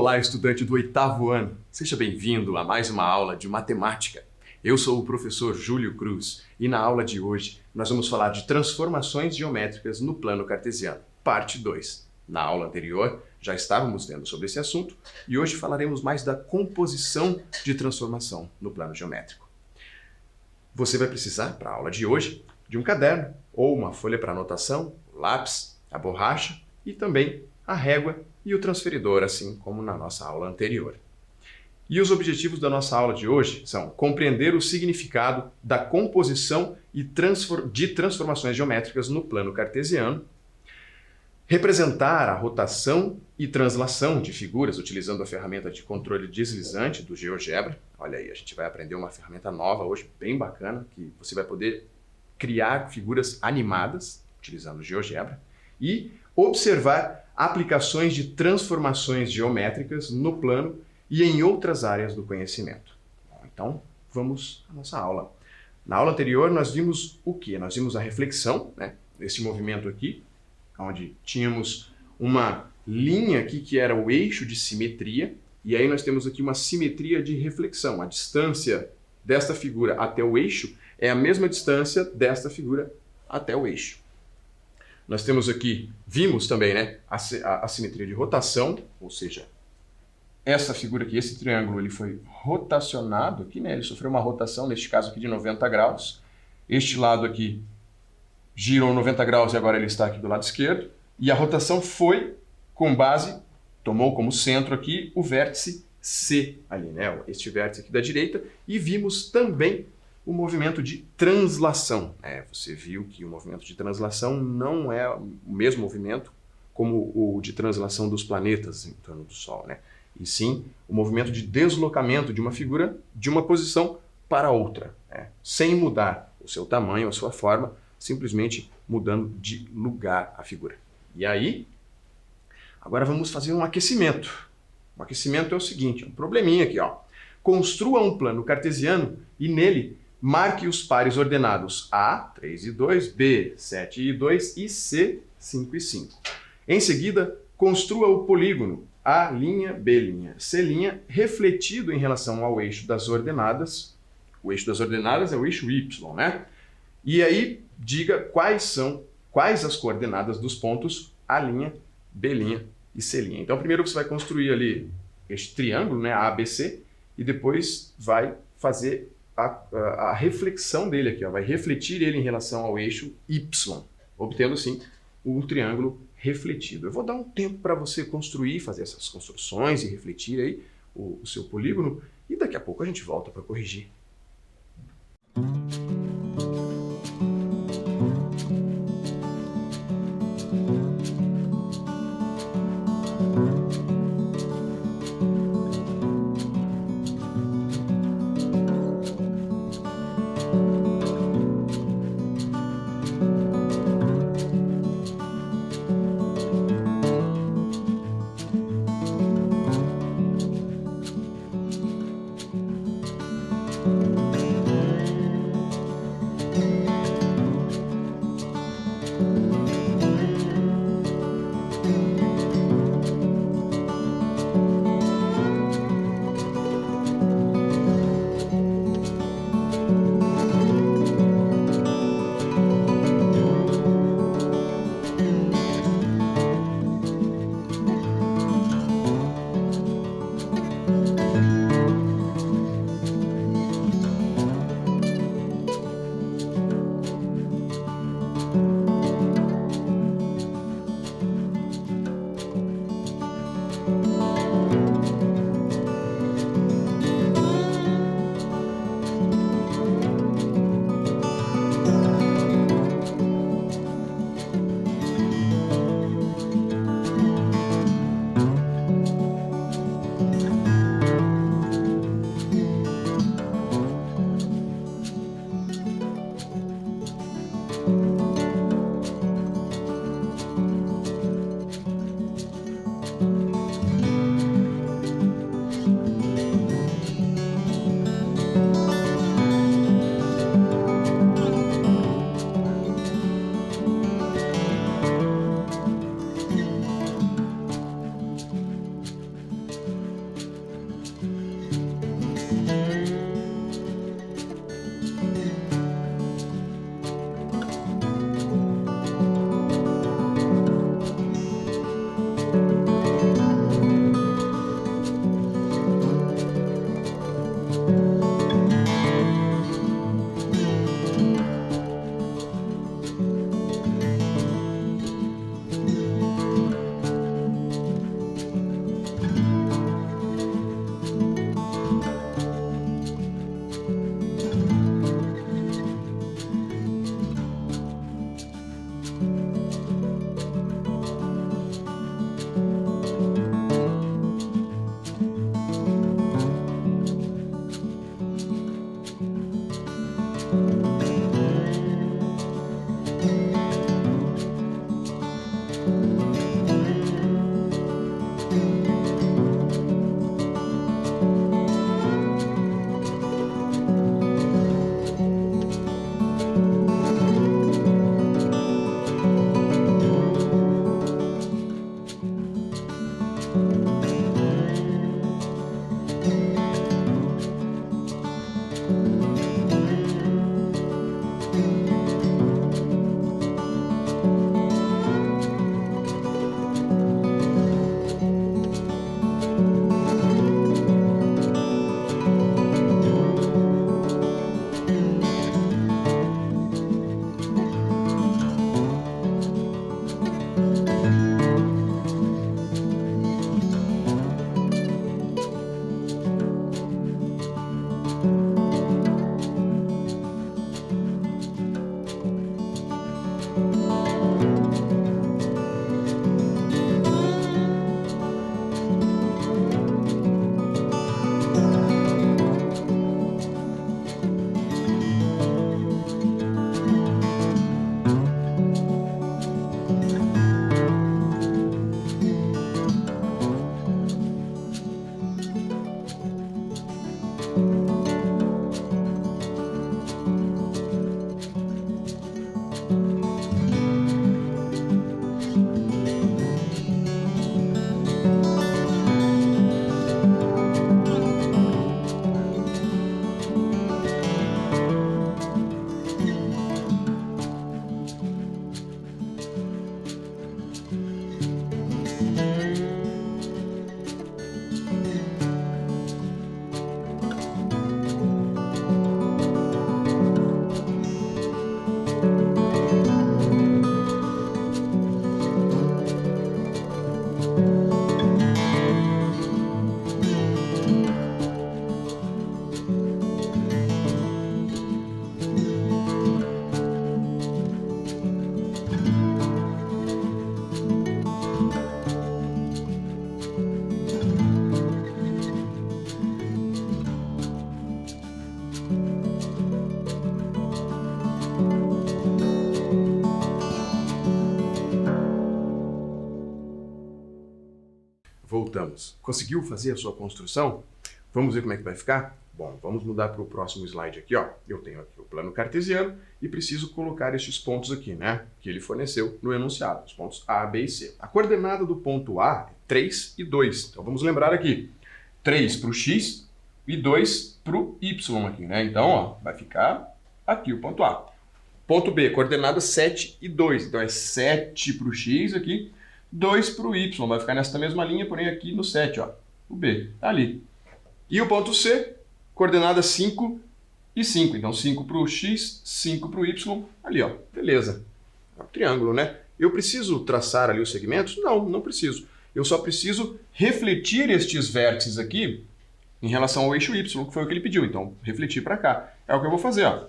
Olá, estudante do 8º ano. Seja bem-vindo a mais uma aula de matemática. Eu sou o professor Júlio Cruz e na aula de hoje nós vamos falar de transformações geométricas no plano cartesiano, parte 2. Na aula anterior já estávamos vendo sobre esse assunto e hoje falaremos mais da composição de transformação no plano geométrico. Você vai precisar, para a aula de hoje, de um caderno ou uma folha para anotação, o lápis, a borracha e também a régua e o transferidor, assim como na nossa aula anterior. E os objetivos da nossa aula de hoje são compreender o significado da composição e de transformações geométricas no plano cartesiano, representar a rotação e translação de figuras utilizando a ferramenta de controle deslizante do GeoGebra. Olha aí, a gente vai aprender uma ferramenta nova hoje, bem bacana, que você vai poder criar figuras animadas utilizando o GeoGebra e observar aplicações de transformações geométricas no plano e em outras áreas do conhecimento. Então, vamos à nossa aula. Na aula anterior, nós vimos o quê? Nós vimos a reflexão, né? Esse movimento aqui, onde tínhamos uma linha aqui que era o eixo de simetria, e aí nós temos aqui uma simetria de reflexão. A distância desta figura até o eixo é a mesma distância desta figura até o eixo. Nós temos aqui, vimos também, né, a simetria de rotação, ou seja, essa figura aqui, esse triângulo, ele foi rotacionado aqui, né, ele sofreu uma rotação, neste caso aqui de 90 graus. Este lado aqui girou 90 graus e agora ele está aqui do lado esquerdo. E a rotação foi com base, tomou como centro aqui o vértice C ali, né, este vértice aqui da direita. E vimos também o movimento de translação. Você viu que o movimento de translação não é o mesmo movimento como o de translação dos planetas em torno do Sol, né? E sim o movimento de deslocamento de uma figura de uma posição para outra, né? Sem mudar o seu tamanho, a sua forma, simplesmente mudando de lugar a figura. E aí, agora vamos fazer um aquecimento. O aquecimento é o seguinte, um probleminha aqui, ó. Construa um plano cartesiano e nele marque os pares ordenados A, 3 e 2, B, 7 e 2 e C, 5 e 5. Em seguida, construa o polígono A', B', C', refletido em relação ao eixo das ordenadas. O eixo das ordenadas é o eixo Y, né? E aí, diga quais as coordenadas dos pontos A', B' e C'. Então, primeiro você vai construir ali este triângulo, né, ABC, e depois vai fazer a reflexão dele aqui, ó, vai refletir ele em relação ao eixo Y, obtendo assim um triângulo refletido. Eu vou dar um tempo para você construir, fazer essas construções e refletir aí o seu polígono e daqui a pouco a gente volta para corrigir. alunos? Conseguiu fazer a sua construção? Vamos ver como é que vai ficar? Bom, vamos mudar para o próximo slide aqui, ó. Eu tenho aqui o plano cartesiano e preciso colocar estes pontos aqui, né? Que ele forneceu no enunciado, os pontos A, B e C. A coordenada do ponto A é 3 e 2. Então vamos lembrar aqui, 3 para o X e 2 para o Y aqui, né? Então, ó, vai ficar aqui o ponto A. Ponto B, coordenada 7 e 2. Então é 7 para o X aqui, 2 para o Y. Vai ficar nessa mesma linha, porém aqui no 7, ó. O B, tá ali. E o ponto C, coordenada 5 e 5. Então 5 para o X, 5 para o Y. Ali, ó. Beleza. É um triângulo, né? Eu preciso traçar ali os segmentos? Não, não preciso. Eu só preciso refletir estes vértices aqui em relação ao eixo Y, que foi o que ele pediu. Então, refletir para cá. É o que eu vou fazer, ó.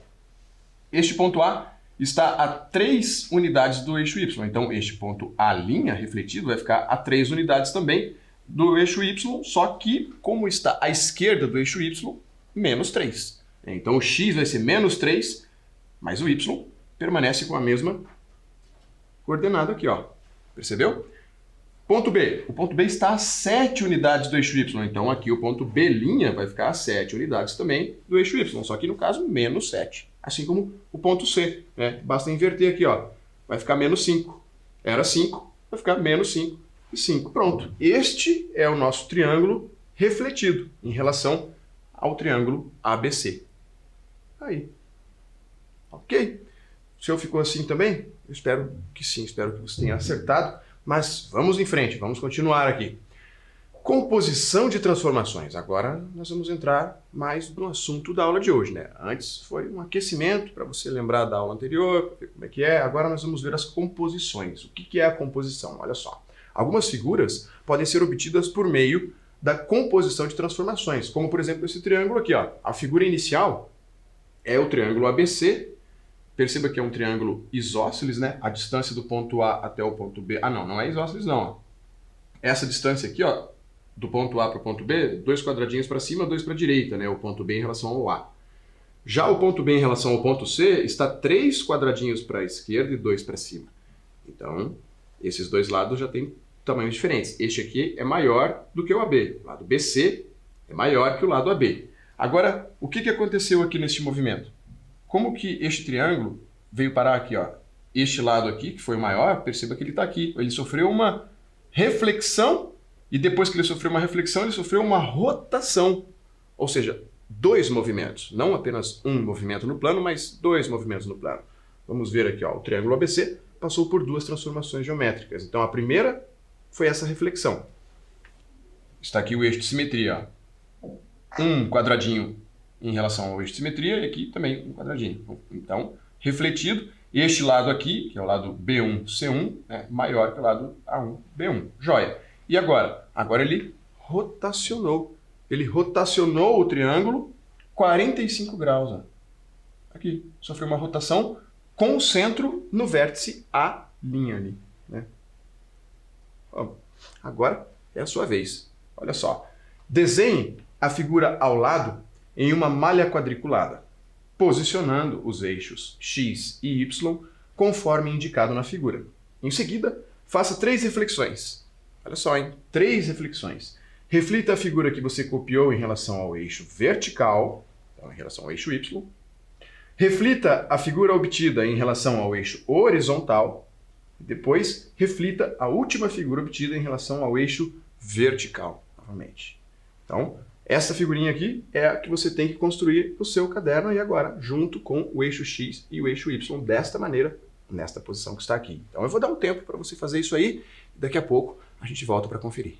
Este ponto A está a 3 unidades do eixo Y. Então, este ponto A' refletido vai ficar a 3 unidades também do eixo Y, só que, como está à esquerda do eixo Y, menos 3. Então, o X vai ser menos 3, mas o Y permanece com a mesma coordenada aqui, ó. Percebeu? Ponto B. O ponto B está a 7 unidades do eixo Y. Então, aqui o ponto B' vai ficar a 7 unidades também do eixo Y. Só que, no caso, menos 7. Assim como o ponto C, né? Basta inverter aqui, ó. Vai ficar menos 5. Era 5, vai ficar menos 5 e 5. Pronto. Este é o nosso triângulo refletido em relação ao triângulo ABC. Aí. Ok? O seu ficou assim também? Eu espero que sim, espero que você tenha acertado. Mas vamos em frente, vamos continuar aqui. Composição de transformações. Agora nós vamos entrar mais no assunto da aula de hoje, né? Antes foi um aquecimento para você lembrar da aula anterior, ver como é que é. Agora nós vamos ver as composições. O que é a composição? Olha só. Algumas figuras podem ser obtidas por meio da composição de transformações, como por exemplo esse triângulo aqui, ó. A figura inicial é o triângulo ABC. Perceba que é um triângulo isósceles, né? A distância do ponto A até o ponto B. Ah, não é isósceles não. Ó. Essa distância aqui, ó, do ponto A para o ponto B, 2 quadradinhos para cima, 2 para a direita, né? O ponto B em relação ao A. Já o ponto B em relação ao ponto C está 3 quadradinhos para a esquerda e 2 para cima. Então, esses dois lados já têm tamanhos diferentes. Este aqui é maior do que o AB. O lado BC é maior que o lado AB. Agora, o que aconteceu aqui neste movimento? Como que este triângulo veio parar aqui, ó? Este lado aqui, que foi o maior, perceba que ele está aqui. Ele sofreu uma reflexão e depois que ele sofreu uma reflexão, ele sofreu uma rotação. Ou seja, 2 movimentos. Não apenas um movimento no plano, mas 2 movimentos no plano. Vamos ver aqui, ó. O triângulo ABC passou por 2 transformações geométricas. Então, a primeira foi essa reflexão. Está aqui o eixo de simetria, ó. Um quadradinho em relação ao eixo de simetria, e aqui também um quadradinho. Então, refletido, este lado aqui, que é o lado B1C1, é maior que o lado A1B1. Joia. E agora? Agora ele rotacionou. Ele rotacionou o triângulo 45 graus. Ó. Aqui, sofreu uma rotação com o centro no vértice A' ali. Né? Ó, agora é a sua vez. Olha só. Desenhe a figura ao lado em uma malha quadriculada, posicionando os eixos X e Y conforme indicado na figura. Em seguida, faça 3 reflexões. Olha só, hein? 3 reflexões. Reflita a figura que você copiou em relação ao eixo vertical, então em relação ao eixo Y. Reflita a figura obtida em relação ao eixo horizontal. E depois, reflita a última figura obtida em relação ao eixo vertical, novamente. Então, essa figurinha aqui é a que você tem que construir o seu caderno e agora, junto com o eixo X e o eixo Y, desta maneira, nesta posição que está aqui. Então eu vou dar um tempo para você fazer isso aí, e daqui a pouco a gente volta para conferir.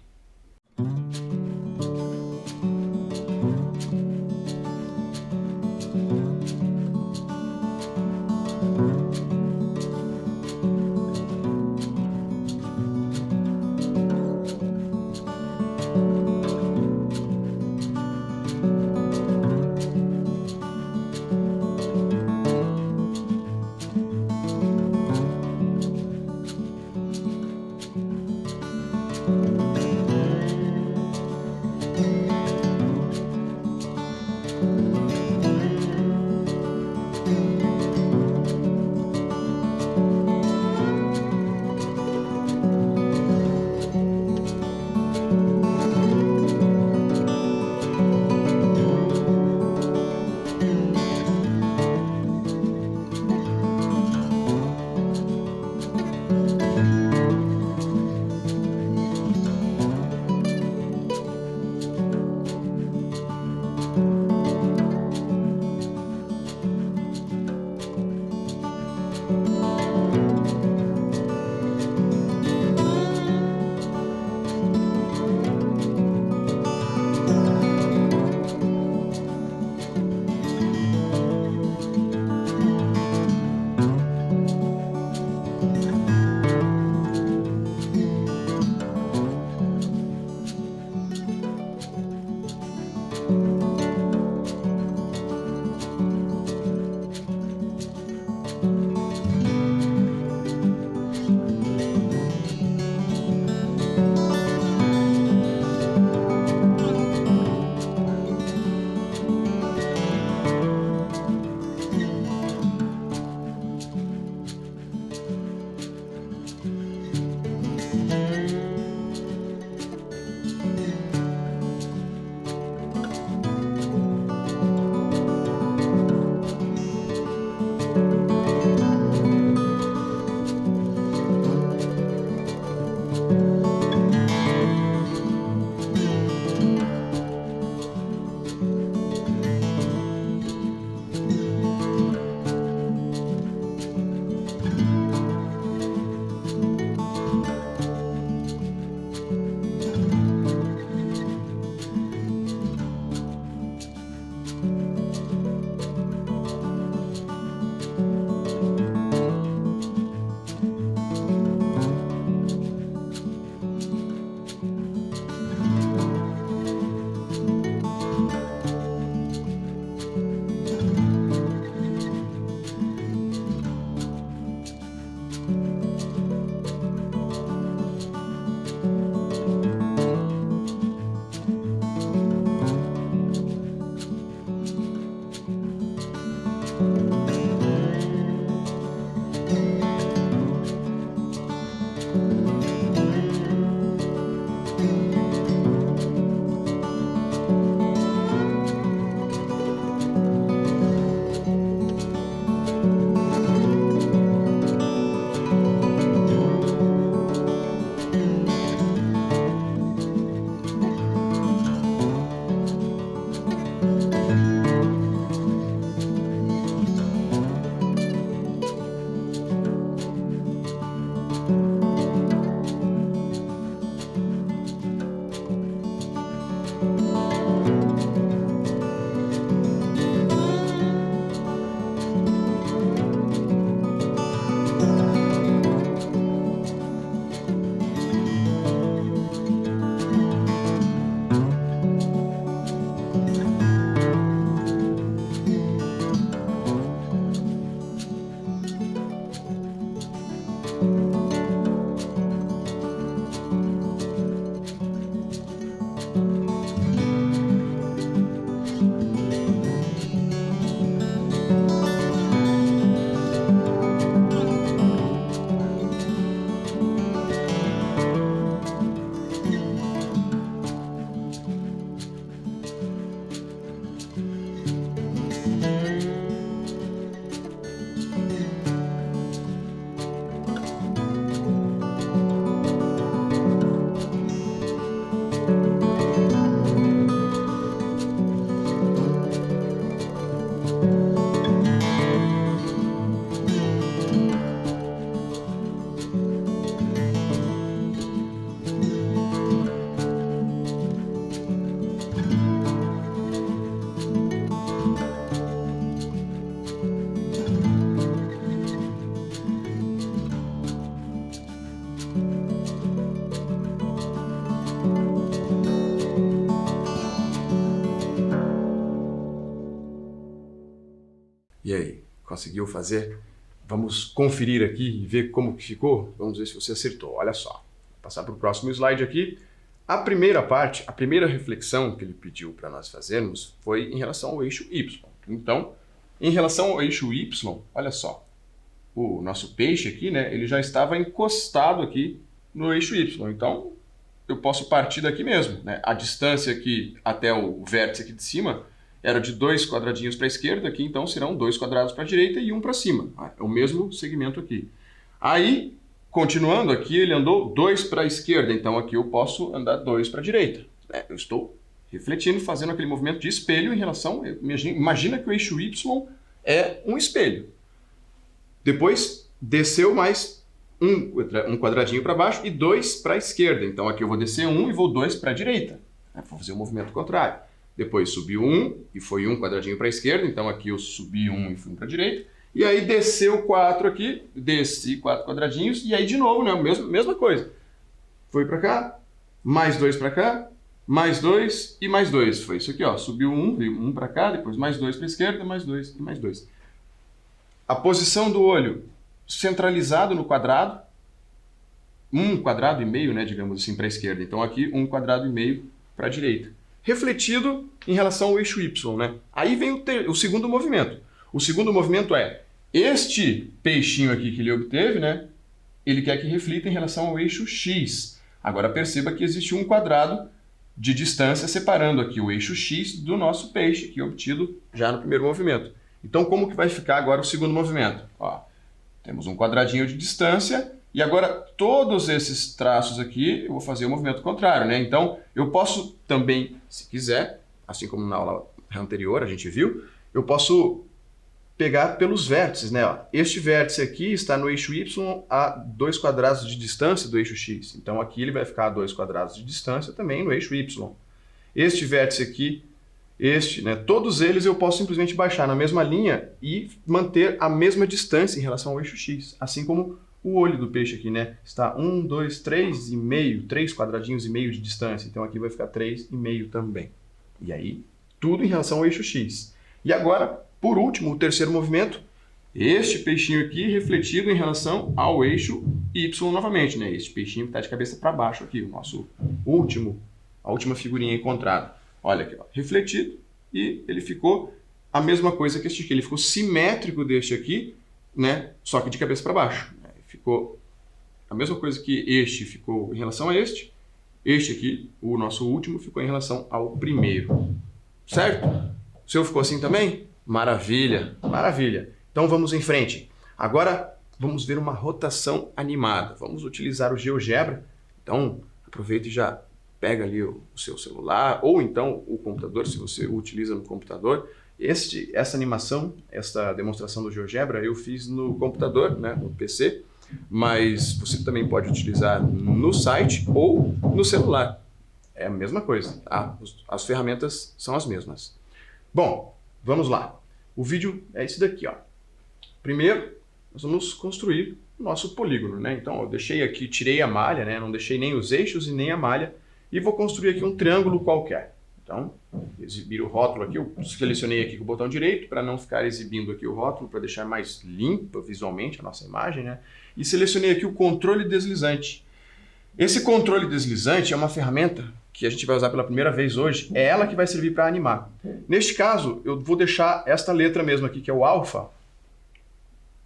E aí, conseguiu fazer? Vamos conferir aqui e ver como que ficou? Vamos ver se você acertou. Olha só. Vou passar para o próximo slide aqui. A primeira parte, a primeira reflexão que ele pediu para nós fazermos foi em relação ao eixo Y. Então, em relação ao eixo Y, olha só. O nosso peixe aqui, né, ele já estava encostado aqui no eixo Y. Então, eu posso partir daqui mesmo, né? A distância aqui até o vértice aqui de cima era de 2 quadradinhos para a esquerda, aqui então serão 2 quadrados para a direita e 1 para cima. É o mesmo segmento aqui. Aí, continuando aqui, ele andou 2 para a esquerda, então aqui eu posso andar 2 para a direita. Eu estou refletindo, fazendo aquele movimento de espelho em relação... Imagina que o eixo Y é um espelho. Depois, desceu mais um quadradinho para baixo e 2 para a esquerda. Então aqui eu vou descer 1 e vou 2 para a direita. Vou fazer o movimento contrário. Depois subiu 1 e foi 1 quadradinho para a esquerda. Então aqui eu subi 1 e fui 1 para a direita. E aí desceu 4 aqui, desci 4 quadradinhos. E aí de novo, né, mesma coisa. Foi para cá, mais 2 para cá, mais 2 e mais 2. Foi isso aqui, ó. Subiu 1, veio 1 para cá, depois mais 2 para a esquerda, mais 2 e mais 2. A posição do olho centralizado no quadrado, 1 quadrado e meio, né, digamos assim, para a esquerda. Então aqui 1 quadrado e meio para a direita. Refletido em relação ao eixo Y, né? Aí vem o segundo movimento. O segundo movimento é este peixinho aqui que ele obteve, né? Ele quer que reflita em relação ao eixo X. Agora perceba que existe um quadrado de distância separando aqui o eixo X do nosso peixe, que é obtido já no primeiro movimento. Então, como que vai ficar agora o segundo movimento? Ó, temos um quadradinho de distância e agora todos esses traços aqui eu vou fazer o movimento contrário, né? Então, eu posso também, se quiser, assim como na aula anterior a gente viu, eu posso pegar pelos vértices, né? Ó, este vértice aqui está no eixo Y a 2 quadrados de distância do eixo X. Então, aqui ele vai ficar a 2 quadrados de distância também no eixo Y. Este vértice aqui, né, todos eles eu posso simplesmente baixar na mesma linha e manter a mesma distância em relação ao eixo X, assim como o olho do peixe aqui, né, está 1, 2, 3,5, 3 quadradinhos e meio de distância, então aqui vai ficar 3,5 também. E aí, tudo em relação ao eixo X. E agora, por último, o terceiro movimento, este peixinho aqui refletido em relação ao eixo Y novamente, né, este peixinho que está de cabeça para baixo aqui, o nosso a última figurinha encontrada. Olha aqui, ó, refletido, e ele ficou a mesma coisa que este aqui. Ele ficou simétrico deste aqui, né? Só que de cabeça para baixo. Ficou a mesma coisa que este ficou em relação a este. Este aqui, o nosso último, ficou em relação ao primeiro. Certo? O seu ficou assim também? Maravilha, maravilha. Então vamos em frente. Agora vamos ver uma rotação animada. Vamos utilizar o GeoGebra. Então aproveita e já pega ali o seu celular, ou então o computador, se você o utiliza no computador. Essa animação, essa demonstração do GeoGebra, eu fiz no computador, né, no PC, mas você também pode utilizar no site ou no celular. É a mesma coisa, tá? As ferramentas são as mesmas. Bom, vamos lá. O vídeo é esse daqui, ó. Primeiro, nós vamos construir o nosso polígono, né? Então, eu deixei aqui, tirei a malha, né? Não deixei nem os eixos e nem a malha. E vou construir aqui um triângulo qualquer. Então, exibir o rótulo aqui, eu selecionei aqui com o botão direito para não ficar exibindo aqui o rótulo, para deixar mais limpa visualmente a nossa imagem, né? E selecionei aqui o controle deslizante. Esse controle deslizante é uma ferramenta que a gente vai usar pela primeira vez hoje, é ela que vai servir para animar. Neste caso, eu vou deixar esta letra mesmo aqui, que é o alfa,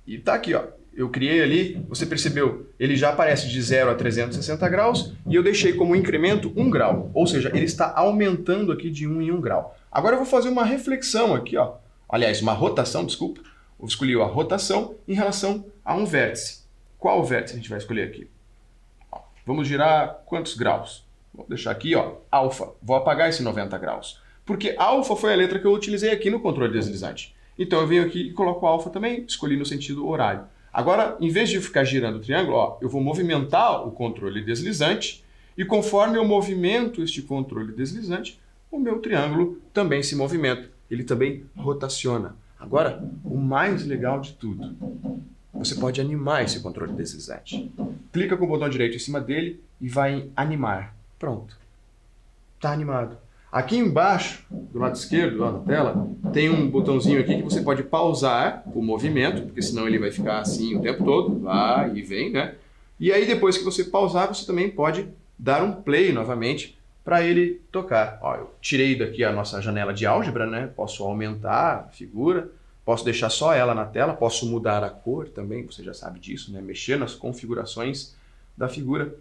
e tá aqui, ó. Eu criei ali, você percebeu, ele já aparece de 0 a 360 graus e eu deixei como incremento 1 grau. Ou seja, ele está aumentando aqui de 1 em 1 grau. Agora eu vou fazer uma reflexão aqui, ó. Aliás, uma rotação, desculpa. Eu escolhi a rotação em relação a um vértice. Qual vértice a gente vai escolher aqui? Ó, vamos girar quantos graus? Vou deixar aqui, ó, alfa. Vou apagar esse 90 graus. Porque alfa foi a letra que eu utilizei aqui no controle deslizante. Então eu venho aqui e coloco alfa também, escolhi no sentido horário. Agora, em vez de ficar girando o triângulo, ó, eu vou movimentar o controle deslizante e conforme eu movimento este controle deslizante, o meu triângulo também se movimenta. Ele também rotaciona. Agora, o mais legal de tudo, você pode animar esse controle deslizante. Clica com o botão direito em cima dele e vai em animar. Pronto. Está animado. Aqui embaixo, do lado esquerdo, ó, na tela, tem um botãozinho aqui que você pode pausar o movimento, porque senão ele vai ficar assim o tempo todo, vai e vem, né? E aí depois que você pausar, você também pode dar um play novamente para ele tocar. Ó, eu tirei daqui a nossa janela de álgebra, né? Posso aumentar a figura, posso deixar só ela na tela, posso mudar a cor também, você já sabe disso, né? Mexer nas configurações da figura.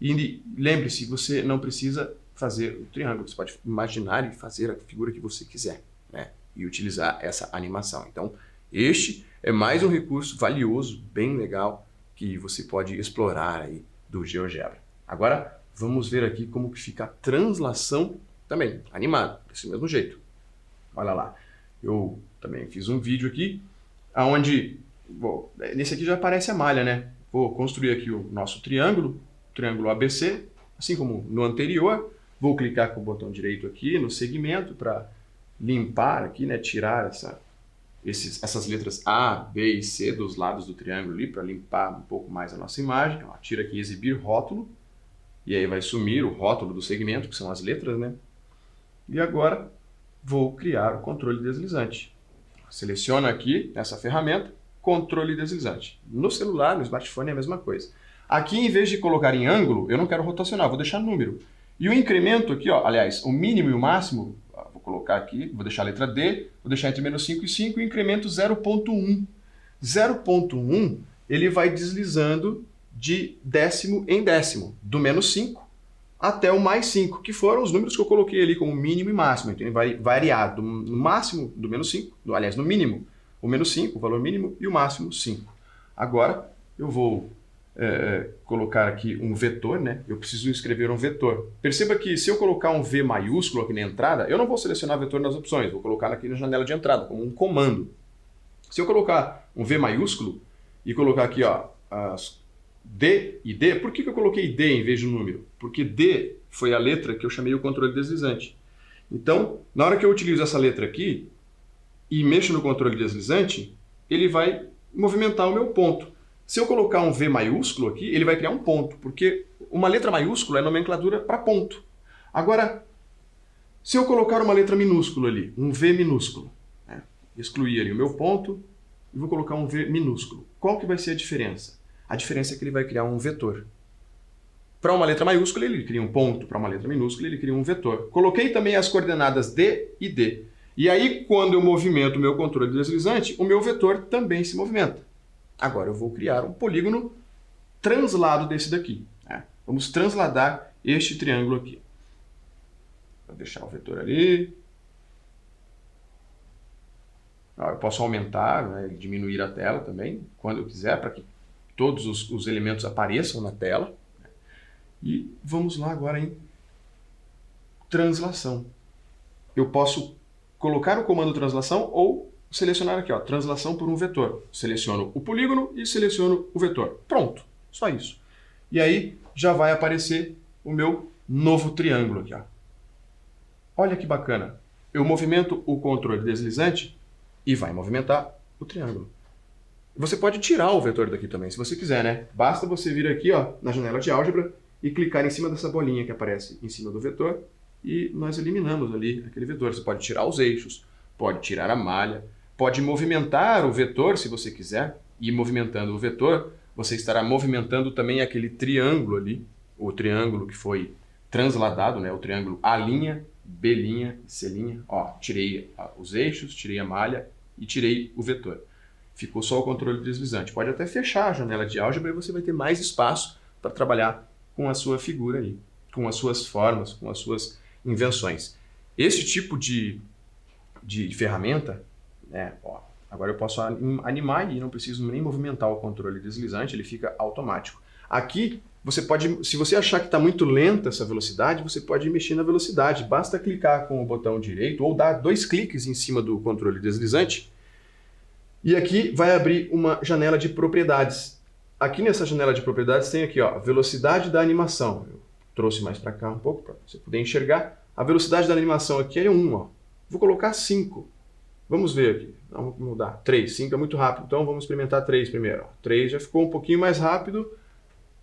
E lembre-se, você não precisa fazer o triângulo, você pode imaginar e fazer a figura que você quiser, né? E utilizar essa animação. Então, este é mais um recurso valioso, bem legal, que você pode explorar aí do GeoGebra. Agora, vamos ver aqui como que fica a translação também, animado, desse mesmo jeito. Olha lá, eu também fiz um vídeo aqui, onde, bom, nesse aqui já aparece a malha, né? Vou construir aqui o nosso triângulo ABC, assim como no anterior. Vou clicar com o botão direito aqui no segmento para limpar aqui, né? Tirar essas letras A, B e C dos lados do triângulo ali, para limpar um pouco mais a nossa imagem. Ó, tira aqui exibir rótulo, e aí vai sumir o rótulo do segmento, que são as letras, né? E agora vou criar o controle deslizante. Seleciono aqui nessa ferramenta, controle deslizante. No celular, no smartphone é a mesma coisa. Aqui, em vez de colocar em ângulo, eu não quero rotacionar, vou deixar número. E o incremento aqui, ó, aliás, o mínimo e o máximo, vou colocar aqui, vou deixar a letra D, vou deixar entre menos 5 e 5, e o incremento 0.1. 0.1, ele vai deslizando de décimo em décimo, do menos 5 até o mais 5, que foram os números que eu coloquei ali como mínimo e máximo. Então ele vai variar no máximo do menos 5, aliás, no mínimo o menos 5, o valor mínimo, e o máximo 5. Agora eu vou colocar aqui um vetor, né? Eu preciso escrever um vetor. Perceba que se eu colocar um V maiúsculo aqui na entrada, eu não vou selecionar vetor nas opções, vou colocar aqui na janela de entrada, como um comando. Se eu colocar um V maiúsculo e colocar aqui, ó, as D e D, por que eu coloquei D em vez de um número? Porque D foi a letra que eu chamei o controle deslizante. Então, na hora que eu utilizo essa letra aqui e mexo no controle deslizante, ele vai movimentar o meu ponto. Se eu colocar um V maiúsculo aqui, ele vai criar um ponto, porque uma letra maiúscula é nomenclatura para ponto. Agora, se eu colocar uma letra minúscula ali, um V minúsculo, né, excluir ali o meu ponto e vou colocar um V minúsculo, qual que vai ser a diferença? A diferença é que ele vai criar um vetor. Para uma letra maiúscula, ele cria um ponto, para uma letra minúscula, ele cria um vetor. Coloquei também as coordenadas D e D. E aí, quando eu movimento o meu controle deslizante, o meu vetor também se movimenta. Agora eu vou criar um polígono translado desse daqui, né? Vamos transladar este triângulo aqui. Vou deixar o vetor ali. Eu posso aumentar, né, diminuir a tela também, quando eu quiser, para que todos os elementos apareçam na tela. E vamos lá agora em translação. Eu posso colocar o comando translação ou selecionar aqui, ó, translação por um vetor. Seleciono o polígono e seleciono o vetor. Pronto, só isso. E aí já vai aparecer o meu novo triângulo aqui, ó. Olha que bacana. Eu movimento o controle deslizante e vai movimentar o triângulo. Você pode tirar o vetor daqui também, se você quiser, né? Basta você vir aqui, ó, na janela de álgebra e clicar em cima dessa bolinha que aparece em cima do vetor e nós eliminamos ali aquele vetor. Você pode tirar os eixos, pode tirar a malha, pode movimentar o vetor se você quiser, e movimentando o vetor, você estará movimentando também aquele triângulo ali, o triângulo que foi transladado, né? O triângulo A', B', C'. Ó, tirei os eixos, tirei a malha e tirei o vetor. Ficou só o controle deslizante. Pode até fechar a janela de álgebra e você vai ter mais espaço para trabalhar com a sua figura aí, com as suas formas, com as suas invenções. Esse tipo de ferramenta, né, ó, agora eu posso animar e não preciso nem movimentar o controle deslizante, ele fica automático. Aqui, você pode, se você achar que está muito lenta essa velocidade, você pode mexer na velocidade. Basta clicar com o botão direito ou dar 2 cliques em cima do controle deslizante e aqui vai abrir uma janela de propriedades. Aqui nessa janela de propriedades tem aqui, ó, velocidade da animação. Eu trouxe mais para cá um pouco para você poder enxergar. A velocidade da animação aqui é 1, ó. Vou colocar 5. Vamos ver aqui. Vamos mudar. 3. 5 é muito rápido, então vamos experimentar 3 primeiro. 3 já ficou um pouquinho mais rápido,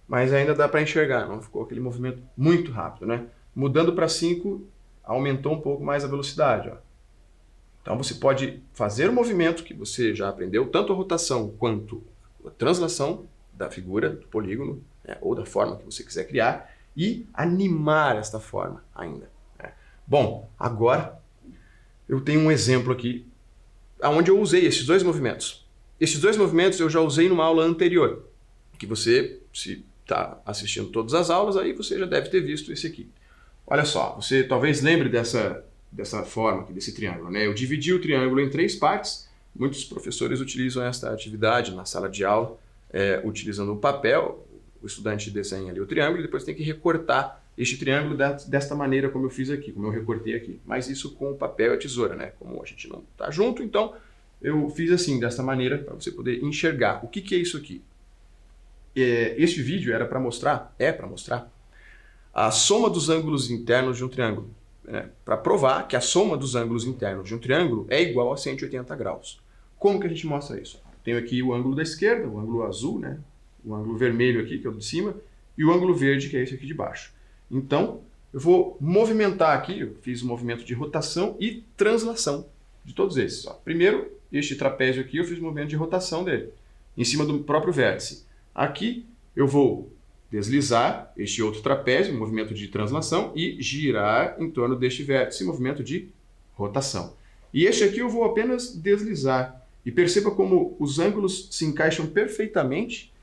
mas ainda dá para enxergar. Não ficou aquele movimento muito rápido, né? Mudando para 5, aumentou um pouco mais a velocidade. Ó. Então você pode fazer o movimento que você já aprendeu, tanto a rotação quanto a translação da figura, do polígono, né, ou da forma que você quiser criar, e animar esta forma ainda. Né. Bom, agora eu tenho um exemplo aqui onde eu usei esses dois movimentos. Esses dois movimentos eu já usei numa aula anterior, que você, se está assistindo todas as aulas, aí você já deve ter visto esse aqui. Olha só, você talvez lembre dessa forma aqui, desse triângulo, né? Eu dividi o triângulo em 3 partes. Muitos professores utilizam esta atividade na sala de aula, utilizando um papel. O estudante desenha ali o triângulo e depois tem que recortar este triângulo desta maneira como eu fiz aqui, como eu recortei aqui. Mas isso com o papel e a tesoura, né? Como a gente não está junto, então eu fiz assim, desta maneira, para você poder enxergar. O que é isso aqui? Este vídeo era para mostrar, a soma dos ângulos internos de um triângulo. Né? Para provar que a soma dos ângulos internos de um triângulo é igual a 180 graus. Como que a gente mostra isso? Tenho aqui o ângulo da esquerda, o ângulo azul, né? O ângulo vermelho aqui, que é o de cima, e o ângulo verde, que é esse aqui de baixo. Então, eu vou movimentar aqui, eu fiz um movimento de rotação e translação de todos esses. Ó. Primeiro, este trapézio aqui, eu fiz um movimento de rotação dele, em cima do próprio vértice. Aqui, eu vou deslizar este outro trapézio, movimento de translação, e girar em torno deste vértice, movimento de rotação. E este aqui eu vou apenas deslizar. E perceba como os ângulos se encaixam perfeitamente,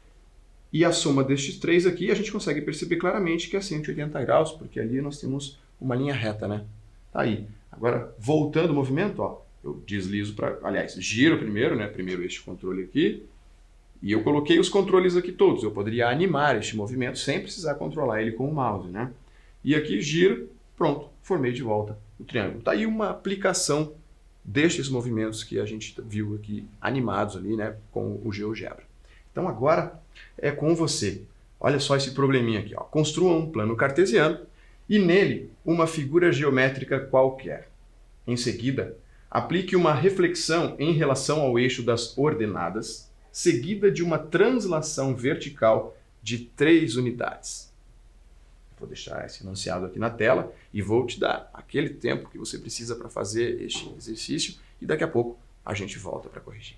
e a soma destes 3 aqui, a gente consegue perceber claramente que é 180 graus, porque ali nós temos uma linha reta, né? Tá aí. Agora, voltando o movimento, ó, eu deslizo aliás, giro primeiro, né? Primeiro este controle aqui, e eu coloquei os controles aqui todos. Eu poderia animar este movimento sem precisar controlar ele com o mouse, né? E aqui giro, pronto, formei de volta o triângulo. Tá aí uma aplicação destes movimentos que a gente viu aqui animados ali, né, com o GeoGebra. Então agora é com você. Olha só esse probleminha aqui. Ó. Construa um plano cartesiano e nele uma figura geométrica qualquer. Em seguida, aplique uma reflexão em relação ao eixo das ordenadas, seguida de uma translação vertical de 3 unidades. Vou deixar esse enunciado aqui na tela e vou te dar aquele tempo que você precisa para fazer este exercício e daqui a pouco a gente volta para corrigir.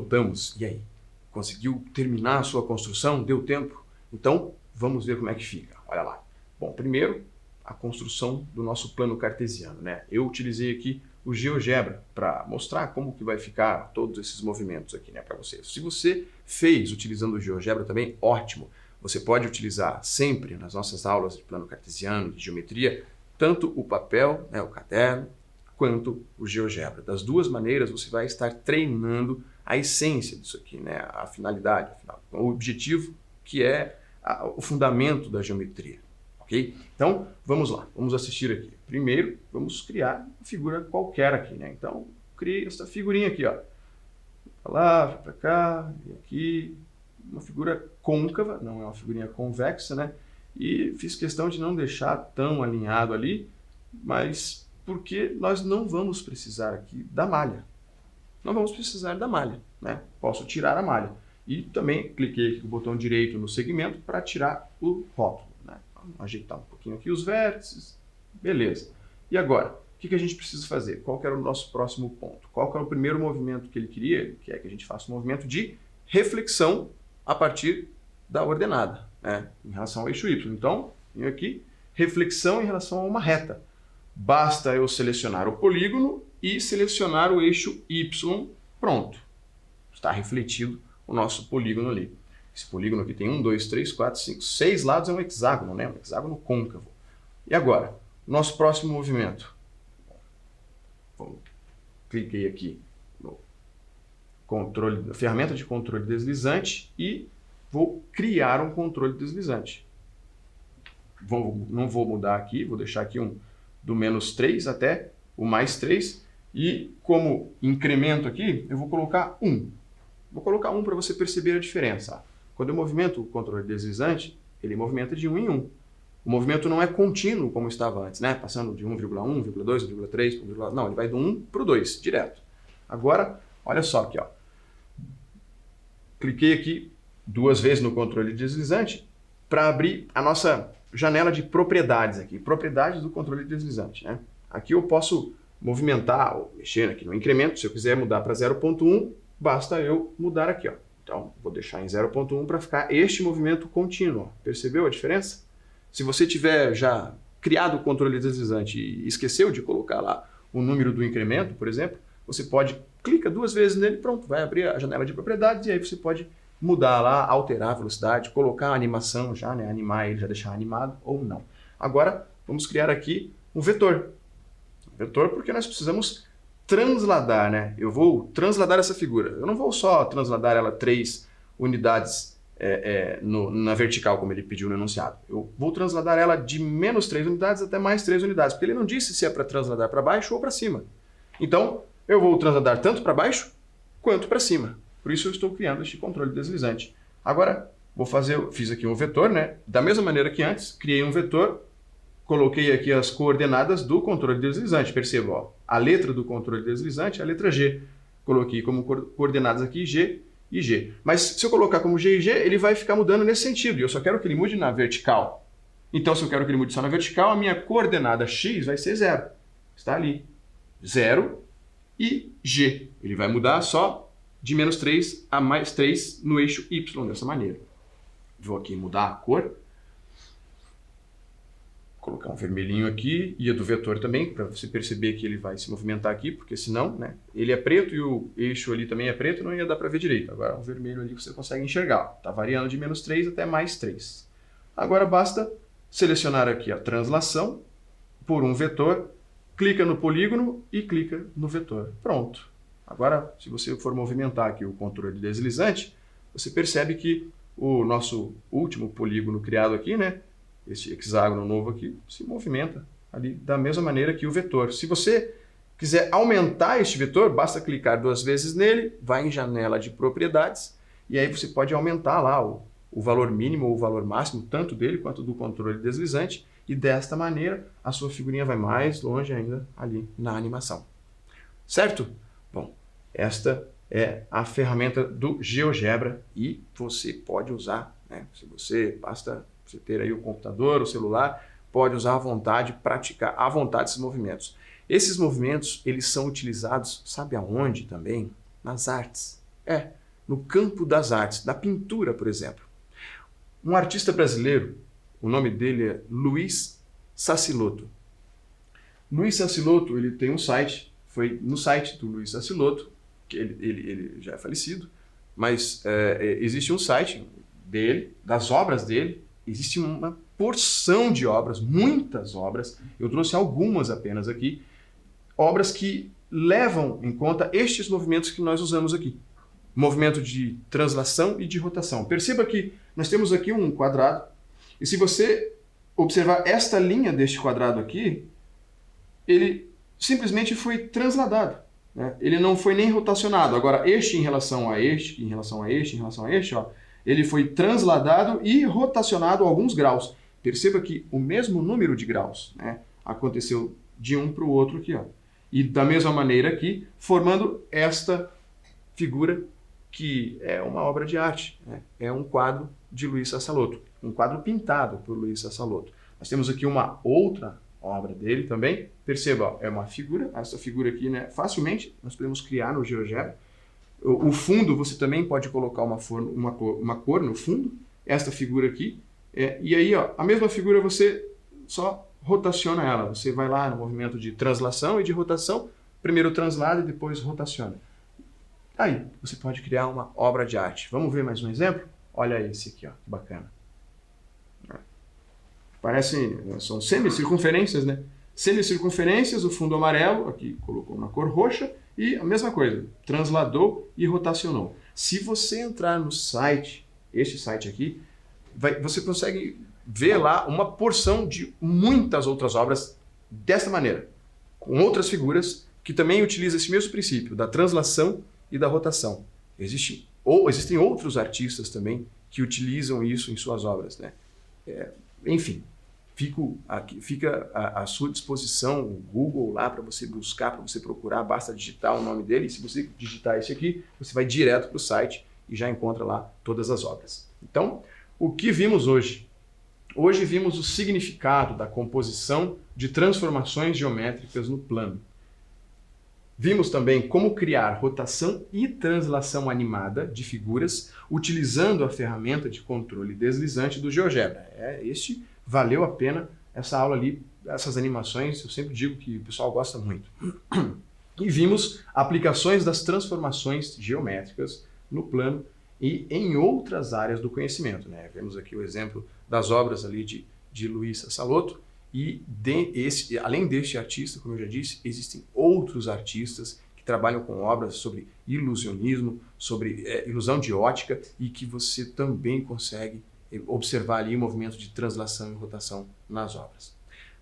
anotamos. E aí? Conseguiu terminar a sua construção? Deu tempo? Então, vamos ver como é que fica. Olha lá. Bom, primeiro, a construção do nosso plano cartesiano, né? Eu utilizei aqui o GeoGebra para mostrar como que vai ficar todos esses movimentos aqui, né, para você. Se você fez utilizando o GeoGebra também, ótimo. Você pode utilizar sempre nas nossas aulas de plano cartesiano, de geometria, tanto o papel, né, o caderno, quanto o GeoGebra. Das duas maneiras você vai estar treinando a essência disso aqui, né, a finalidade, o objetivo que é o fundamento da geometria. Ok? Então, vamos lá, vamos assistir aqui. Primeiro, vamos criar uma figura qualquer aqui, né? Então, criei essa figurinha aqui, ó. Pra lá, pra cá, e aqui. Uma figura côncava, não é uma figurinha convexa, né? E fiz questão de não deixar tão alinhado ali, mas porque nós não vamos precisar aqui da malha. Não vamos precisar da malha, né? Posso tirar a malha. E também cliquei aqui com o botão direito no segmento para tirar o rótulo, né? Ajeitar um pouquinho aqui os vértices, beleza. E agora, o que a gente precisa fazer? Qual que era o nosso próximo ponto? Qual que era o primeiro movimento que ele queria? Ele quer que a gente faça um movimento de reflexão a partir da ordenada, né? Em relação ao eixo Y. Então, venho aqui, reflexão em relação a uma reta. Basta eu selecionar o polígono e selecionar o eixo Y, pronto. Está refletido o nosso polígono ali. Esse polígono aqui tem 1, 2, 3, 4, 5, 6 lados, é um hexágono, né? Um hexágono côncavo. E agora, nosso próximo movimento. Cliquei aqui no controle, ferramenta de controle deslizante e vou criar um controle deslizante. Não vou mudar aqui, vou deixar aqui do menos 3 até o mais 3. E como incremento aqui, eu vou colocar 1. Vou colocar 1 para você perceber a diferença. Quando eu movimento o controle deslizante, ele movimenta de 1 em 1. O movimento não é contínuo como estava antes, né? Passando de 1,1, 1,2, 1,3, não, ele vai do 1 para o 2, direto. Agora, olha só aqui, ó. Cliquei aqui 2 vezes no controle deslizante para abrir a nossa janela de propriedades aqui, propriedades do controle deslizante, né? Aqui eu posso movimentar ou mexer aqui no incremento. Se eu quiser mudar para 0,1, basta eu mudar aqui, ó. Então, vou deixar em 0,1 para ficar este movimento contínuo. Percebeu a diferença? Se você tiver já criado o controle deslizante e esqueceu de colocar lá o número do incremento, por exemplo, você pode, clica 2 vezes nele, pronto, vai abrir a janela de propriedades e aí você pode mudar lá, alterar a velocidade, colocar a animação já, né, animar ele, já deixar animado ou não. Agora, vamos criar aqui um vetor. Um vetor porque nós precisamos transladar, né? Eu vou transladar essa figura. Eu não vou só transladar ela 3 unidades na vertical, como ele pediu no enunciado. Eu vou transladar ela de menos 3 unidades até mais 3 unidades, porque ele não disse se é para transladar para baixo ou para cima. Então, eu vou transladar tanto para baixo quanto para cima. Por isso eu estou criando este controle deslizante. Agora, fiz aqui um vetor, né? Da mesma maneira que antes, criei um vetor, coloquei aqui as coordenadas do controle deslizante. Perceba, ó, a letra do controle deslizante é a letra G. Coloquei como coordenadas aqui G e G. Mas se eu colocar como G e G, ele vai ficar mudando nesse sentido. E eu só quero que ele mude na vertical. Então, se eu quero que ele mude só na vertical, a minha coordenada X vai ser 0. Está ali. 0 e G. Ele vai mudar só de menos 3 a mais 3 no eixo Y, dessa maneira. Vou aqui mudar a cor. Colocar um vermelhinho aqui, e a do vetor também, para você perceber que ele vai se movimentar aqui, porque senão, né, ele é preto e o eixo ali também é preto, não ia dar para ver direito. Agora, o vermelho ali você consegue enxergar. Está variando de menos 3 até mais 3. Agora, basta selecionar aqui a translação por um vetor, clica no polígono e clica no vetor. Pronto. Agora, se você for movimentar aqui o controle deslizante, você percebe que o nosso último polígono criado aqui, né, este hexágono novo aqui, se movimenta ali da mesma maneira que o vetor. Se você quiser aumentar este vetor, basta clicar 2 vezes nele, vai em janela de propriedades, e aí você pode aumentar lá o valor mínimo ou o valor máximo, tanto dele quanto do controle deslizante, e desta maneira a sua figurinha vai mais longe ainda ali na animação. Certo? Bom, esta é a ferramenta do GeoGebra e você pode usar, né? Basta você ter aí o computador, o celular, pode usar à vontade, praticar à vontade esses movimentos. Esses movimentos, eles são utilizados, sabe aonde também? Nas artes. No campo das artes, da pintura, por exemplo. Um artista brasileiro, o nome dele é Luiz Sassilotto. Luiz Sassilotto, ele tem um site, foi no site do Luiz Sassilotto, que ele já é falecido, mas existe um site dele, das obras dele, existe uma porção de obras, muitas obras, eu trouxe algumas apenas aqui, obras que levam em conta estes movimentos que nós usamos aqui. Movimento de translação e de rotação. Perceba que nós temos aqui um quadrado, e se você observar esta linha deste quadrado aqui, ele simplesmente foi transladado, né? Ele não foi nem rotacionado. Agora, este em relação a este, em relação a este, em relação a este, ó, ele foi transladado e rotacionado a alguns graus. Perceba que o mesmo número de graus, né, aconteceu de um para o outro aqui, ó. E da mesma maneira aqui, formando esta figura que é uma obra de arte, né? É um quadro de Luiz Sassilotto, um quadro pintado por Luiz Sassilotto. Nós temos aqui uma outra obra dele também. Perceba, ó, é uma figura, essa figura aqui, né, facilmente nós podemos criar no GeoGebra. O fundo, você também pode colocar uma cor no fundo, esta figura aqui, e aí, ó, a mesma figura você só rotaciona ela. Você vai lá no movimento de translação e de rotação, primeiro translada e depois rotaciona. Aí, você pode criar uma obra de arte. Vamos ver mais um exemplo? Olha esse aqui, ó, que bacana. Parece, são semicircunferências, né? Semicircunferências, o fundo amarelo, aqui colocou na cor roxa, e a mesma coisa, transladou e rotacionou. Se você entrar no site, este site aqui, você consegue ver lá uma porção de muitas outras obras desta maneira, com outras figuras que também utilizam esse mesmo princípio da translação e da rotação. Existem outros artistas também que utilizam isso em suas obras, né? Enfim, fica à sua disposição o Google lá para você buscar, para você procurar, basta digitar o nome dele, e se você digitar esse aqui, você vai direto para o site e já encontra lá todas as obras. Então, o que vimos hoje? Hoje vimos o significado da composição de transformações geométricas no plano. Vimos também como criar rotação e translação animada de figuras utilizando a ferramenta de controle deslizante do GeoGebra. Valeu a pena essa aula ali, essas animações, eu sempre digo que o pessoal gosta muito. E vimos aplicações das transformações geométricas no plano e em outras áreas do conhecimento, né? Vemos aqui o exemplo das obras ali de Luiz Sassilotto. E além deste artista, como eu já disse, existem outros artistas que trabalham com obras sobre ilusionismo, sobre ilusão de ótica, e que você também consegue observar ali o movimento de translação e rotação nas obras.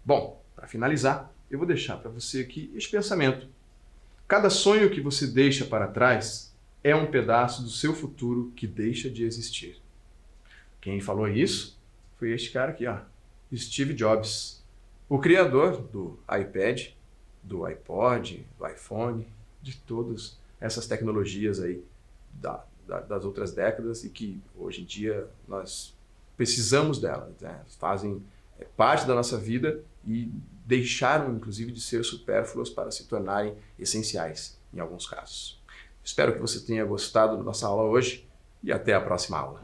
Bom, para finalizar, eu vou deixar para você aqui este pensamento. Cada sonho que você deixa para trás é um pedaço do seu futuro que deixa de existir. Quem falou isso foi este cara aqui, ó, Steve Jobs. O criador do iPad, do iPod, do iPhone, de todas essas tecnologias aí das outras décadas e que hoje em dia nós precisamos delas, né? Fazem parte da nossa vida e deixaram inclusive de ser supérfluas para se tornarem essenciais em alguns casos. Espero que você tenha gostado da nossa aula hoje e até a próxima aula.